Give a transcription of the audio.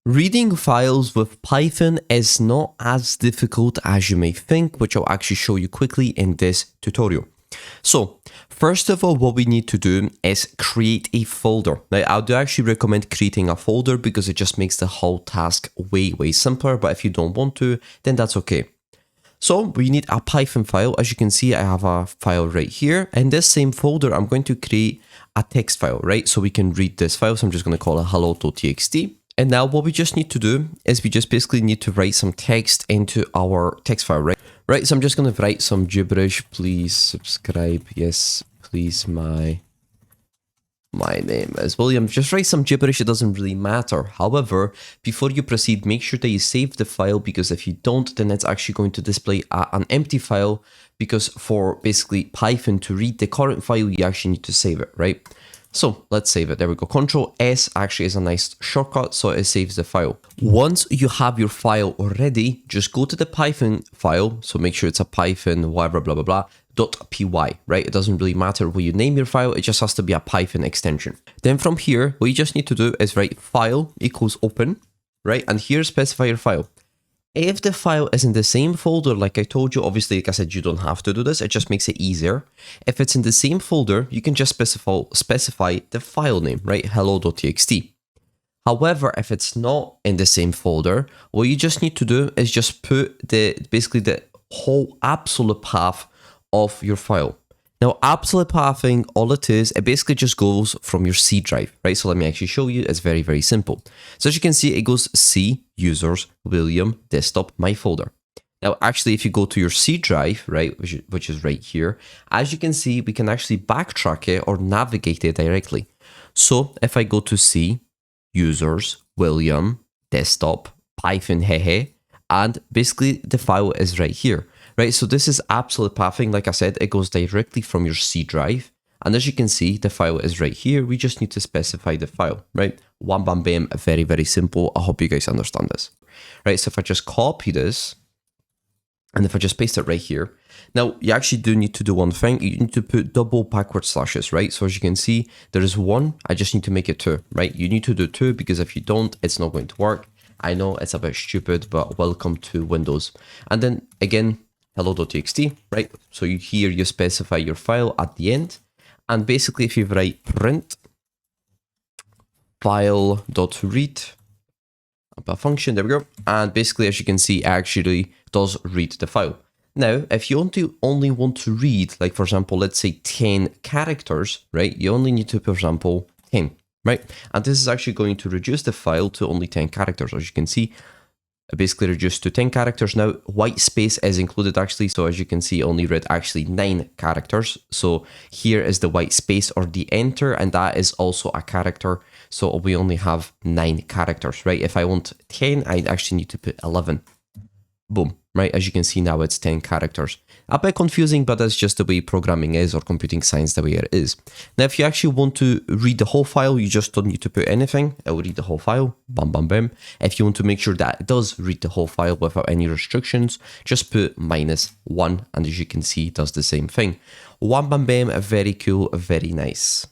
Reading files with Python is not as difficult as you may think, which I'll actually show you quickly in this tutorial. So, first of all, what we need to do is create a folder. Now, I do actually recommend creating a folder because it just makes the whole task way simpler, but if you don't want to, then that's okay. So we need a Python file. As you can see, I have a file right here. In this same folder, I'm going to create a text file, right? So we can read this file. So I'm just going to call it hello.txt. And now what we just need to do is we just basically need to write some text into our text file, right? Right, so I'm just going to write some gibberish. Please subscribe. Yes, please, my name is William. Just write some gibberish, it doesn't really matter. However, before you proceed, make sure that you save the file, because if you don't, then it's actually going to display an empty file, because for basically Python to read the current file, you actually need to save it, right? So let's save it. There we go. Control S actually is a nice shortcut, so it saves the file. Once you have your file already, just go to the Python file. So make sure it's a Python, whatever, blah, blah, blah, .py, right? It doesn't really matter what you name your file. It just has to be a Python extension. Then from here, what you just need to do is write file equals open, right? And here specify your file. If the file is in the same folder, like I told you, obviously, like I said, you don't have to do this. It just makes it easier. If it's in the same folder, you can just specify the file name, right? hello.txt. However, if it's not in the same folder, what you just need to do is just put basically the whole absolute path of your file. Now, absolute pathing, all it is, it basically just goes from your C drive, right? So let me actually show you. It's very simple. So as you can see, it goes C, users, William, desktop, my folder. Now, actually, if you go to your C drive, right, which is right here, as you can see, we can actually backtrack it or navigate it directly. So if I go to C, users, William, desktop, Python, hehe, and basically the file is right here. Right, so this is absolute pathing. Like I said, it goes directly from your C drive. And as you can see, the file is right here. We just need to specify the file, right? Wham, bam, bam, very simple. I hope you guys understand this. Right, so if I just copy this, and if I just paste it right here, now you actually do need to do one thing. You need to put double backward slashes, right? So as you can see, there is one. I just need to make it two, right? You need to do two, because if you don't, it's not going to work. I know it's a bit stupid, but welcome to Windows. And then again, hello.txt, right? So here you specify your file at the end. And basically, if you write print file.read, a function, there we go. And basically, as you can see, it actually does read the file. Now, if you only want to read, like for example, let's say 10 characters, right? You only need to, for example, 10, right? And this is actually going to reduce the file to only 10 characters. As you can see, basically reduced to 10 characters. Now, white space is included actually. So as you can see, only read actually 9 characters. So here is the white space or the enter, and that is also a character. So we only have 9 characters, right? If I want 10, I actually need to put 11. Boom, right? As you can see now, it's 10 characters. A bit confusing, but that's just the way programming is, or computing science the way it is. Now, if you actually want to read the whole file, you just don't need to put anything. It will read the whole file, bam, bam, bam. If you want to make sure that it does read the whole file without any restrictions, just put -1, and as you can see, it does the same thing. Wham, bam, bam, very cool, very nice.